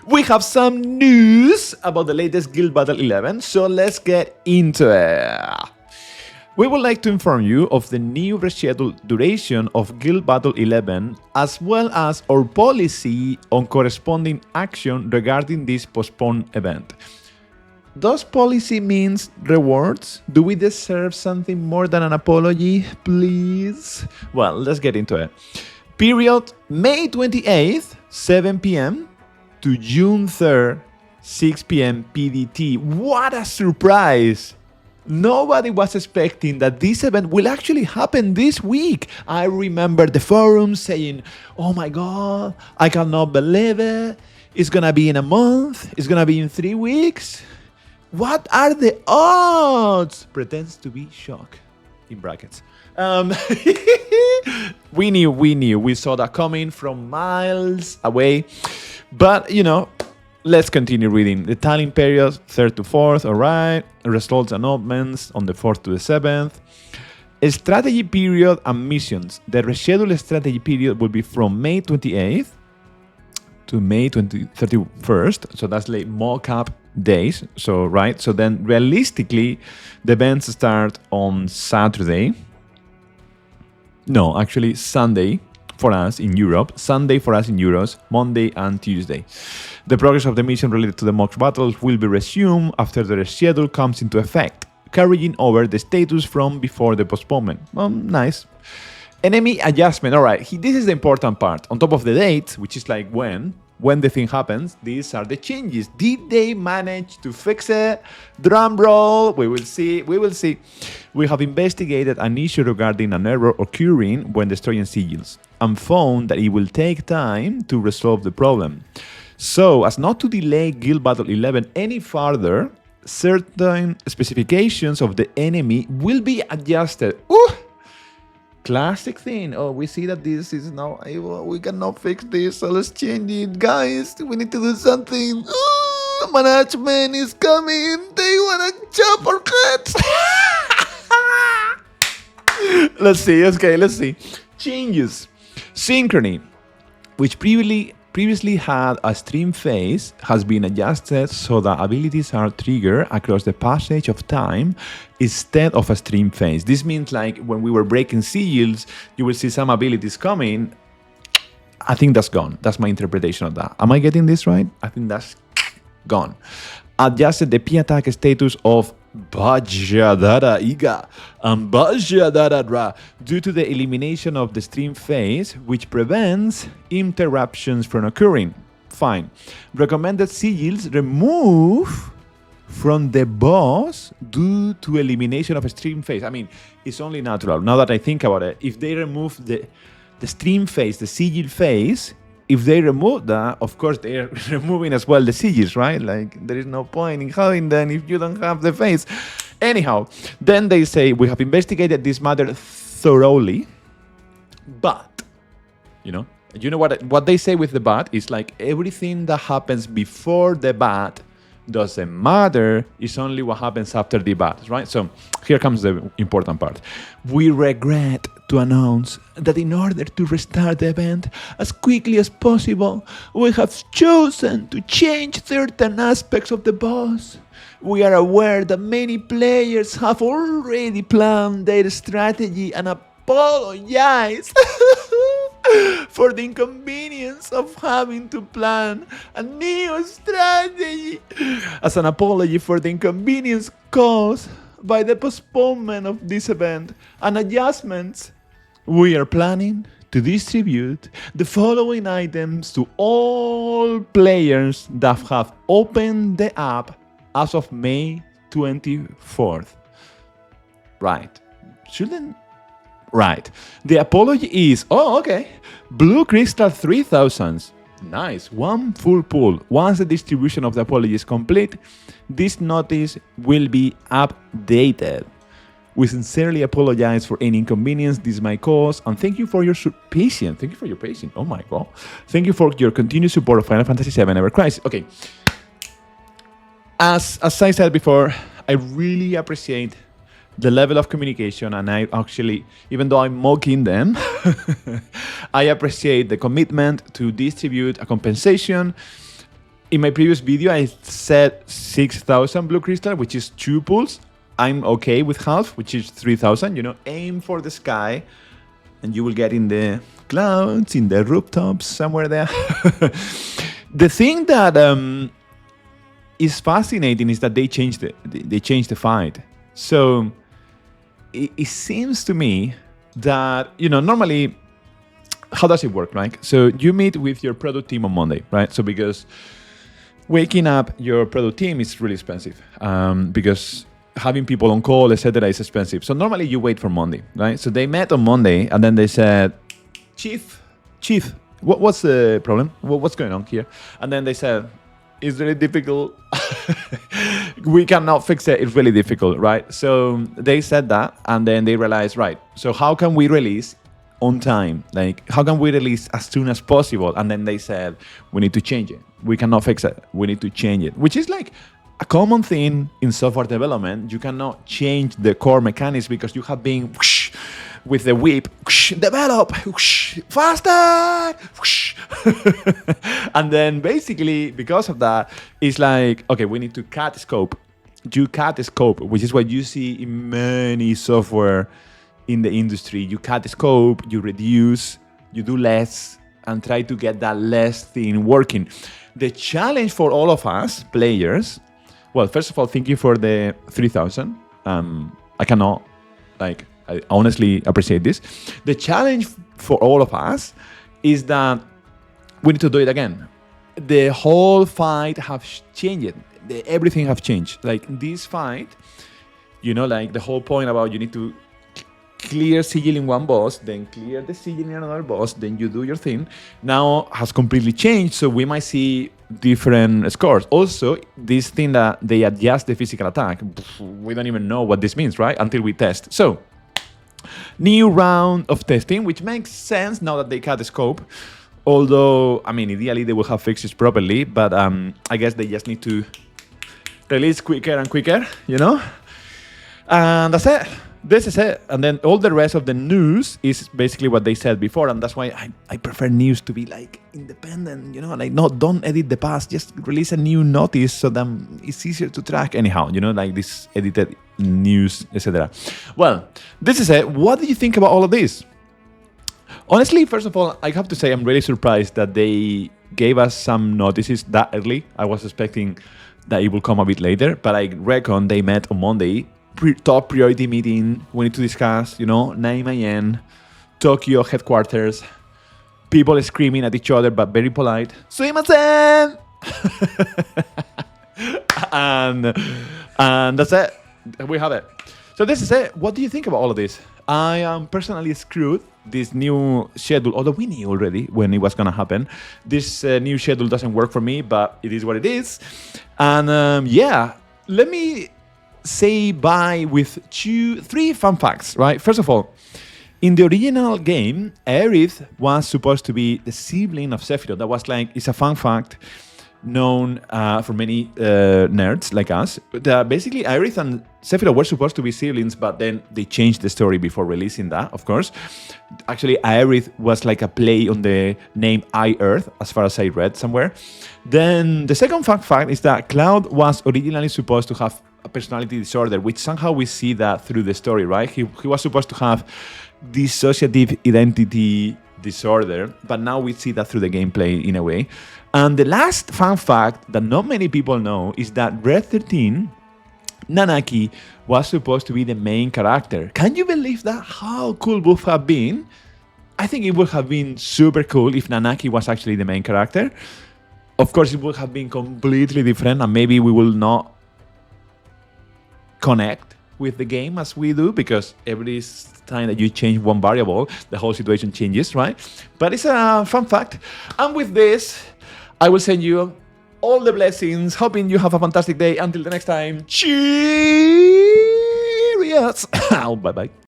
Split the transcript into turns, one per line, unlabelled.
We have some news about the latest Guild Battle 11, so let's get into it. We would like to inform you of the new rescheduled duration of Guild Battle 11, as well as our policy on corresponding action regarding this postponed event. Does policy means rewards? Do we deserve something more than an apology, please? Well, let's get into it. Period May 28th, 7 p.m. to June 3rd, 6 p.m. PDT. What a surprise! Nobody was expecting that this event will actually happen this week. I remember the forums saying, oh my god, I cannot believe it. It's gonna be in a month. It's gonna be in 3 weeks. What are the odds? Pretends to be shocked. In brackets. We knew. We saw that coming from miles away. But, let's continue reading. The tallying period, 3rd to 4th, alright. Results announcements on the 4th to the 7th. Strategy period and missions. The rescheduled strategy period will be from May 28th to May 31st. So that's like mock-up days. So then realistically, the events start on Saturday. No, actually Sunday for us in Europe, Sunday for us in Euros, Monday and Tuesday. The progress of the mission related to the mock battles will be resumed after the schedule comes into effect, carrying over the status from before the postponement. Nice. Enemy adjustment. All right, this is the important part. On top of the date, which is like when the thing happens, these are the changes. Did they manage to fix it? Drum roll. We will see. We have investigated an issue regarding an error occurring when destroying sigils and found that it will take time to resolve the problem. So, as not to delay Guild Battle 11 any further, certain specifications of the enemy will be adjusted. Ooh! Classic thing. Oh, we see that this is now able. We cannot fix this, so let's change it, guys. We need to do something. Oh, management is coming. They wanna chop our heads. Let's see. Changes. Synchrony, which previously had a stream phase, has been adjusted so that abilities are triggered across the passage of time instead of a stream phase. This means like when we were breaking sigils, you will see some abilities coming. I think that's gone. That's my interpretation of that. Am I getting this right? I think that's gone. Adjusted the P attack status of Bajadara Iga and Bajadara Dra due to the elimination of the stream phase, which prevents interruptions from occurring. Fine. Recommended sigils remove from the boss due to elimination of a stream phase. I mean, it's only natural. Now that I think about it, if they remove the stream phase, the sigil phase, if they remove that, of course, they're removing as well the sigils, right? Like, there is no point in having them if you don't have the face. Anyhow, then they say, we have investigated this matter thoroughly, but, you know what they say with the but is like everything that happens before the but doesn't matter. It's only what happens after the but, right? So here comes the important part. We regret to announce that in order to restart the event as quickly as possible, we have chosen to change certain aspects of the boss. We are aware that many players have already planned their strategy and apologize for the inconvenience of having to plan a new strategy. As an apology for the inconvenience caused by the postponement of this event and adjustments, we are planning to distribute the following items to all players that have opened the app as of May 24th. Right. Right. The apology is, Blue Crystal 3000. Nice. One full pool. Once the distribution of the apology is complete, this notice will be updated. We sincerely apologize for any inconvenience this might cause, and thank you for your patience. Thank you for your patience. Oh my god. Thank you for your continued support of Final Fantasy VII Ever Crisis. Okay. As I said before, I really appreciate the level of communication, and I actually, even though I'm mocking them, I appreciate the commitment to distribute a compensation In my previous video, I said 6,000 blue crystal, which is 2 pools. I'm okay with half, which is 3,000. Aim for the sky, and you will get in the clouds, in the rooftops, somewhere there. The thing that is fascinating is that they changed the fight. So it seems to me that normally, how does it work, right? So you meet with your product team on Monday, right? So because waking up your product team is really expensive, because having people on call, etc., is expensive. So normally you wait for Monday, right? So they met on Monday, and then they said, Chief, what's the problem? What's going on here? And then they said, it's really difficult. We cannot fix it. It's really difficult, right? So they said that, and then they realized, right, so how can we release on time? Like, how can we release as soon as possible? And then they said, we need to change it. We cannot fix it. We need to change it, which is like a common thing in software development. You cannot change the core mechanics because you have been whoosh, with the whip, whoosh, develop, whoosh, faster, whoosh. And then basically because of that, it's like, okay, we need to cut scope. You cut the scope, which is what you see in many software in the industry. You cut the scope, you reduce, you do less, and try to get that less thing working. The challenge for all of us players, well, first of all, thank you for the 3,000. I cannot, I honestly appreciate this. The challenge for all of us is that we need to do it again. The whole fight have changed. Everything have changed. Like this fight, like the whole point about you need to clear sigil in one boss, then clear the sigil in another boss, then you do your thing, now has completely changed. So we might see different scores. Also, this thing that they adjust the physical attack, we don't even know what this means, right? Until we test. So, new round of testing, which makes sense now that they cut the scope. Although, ideally they will have fixed it properly, but I guess they just need to release quicker and quicker, And that's it. This is it. And then all the rest of the news is basically what they said before. And that's why I prefer news to be independent, don't edit the past, just release a new notice so that it's easier to track anyhow, this edited news, etc. Well, this is it. What do you think about all of this? Honestly, first of all, I have to say I'm really surprised that they gave us some notices that early. I was expecting that it will come a bit later, but I reckon they met on Monday. Top priority meeting. We need to discuss, 9 a.m. Tokyo headquarters. People screaming at each other, but very polite. Sumimasen! and that's it. We have it. So this is it. What do you think about all of this? I am personally screwed. This new schedule, although we knew already when it was going to happen, this new schedule doesn't work for me, but it is what it is. And let me say bye with 3 fun facts, right? First of all, in the original game, Aerith was supposed to be the sibling of Sephiroth. That was it's a fun fact known for many nerds like us. Basically, Aerith and Sephiroth were supposed to be siblings, but then they changed the story before releasing that, of course. Actually, Aerith was a play on the name I-Earth, as far as I read somewhere. Then the second fun fact is that Cloud was originally supposed to have a personality disorder, which somehow we see that through the story, right? He was supposed to have dissociative identity disorder, but now we see that through the gameplay in a way. And the last fun fact that not many people know is that Red 13, Nanaki, was supposed to be the main character. Can you believe that? How cool would it have been? I think it would have been super cool if Nanaki was actually the main character. Of course, it would have been completely different, and maybe we will not connect with the game as we do, because every time that you change one variable, the whole situation changes, right? But it's a fun fact. And with this, I will send you all the blessings, hoping you have a fantastic day. Until the next time, cheers! Bye-bye.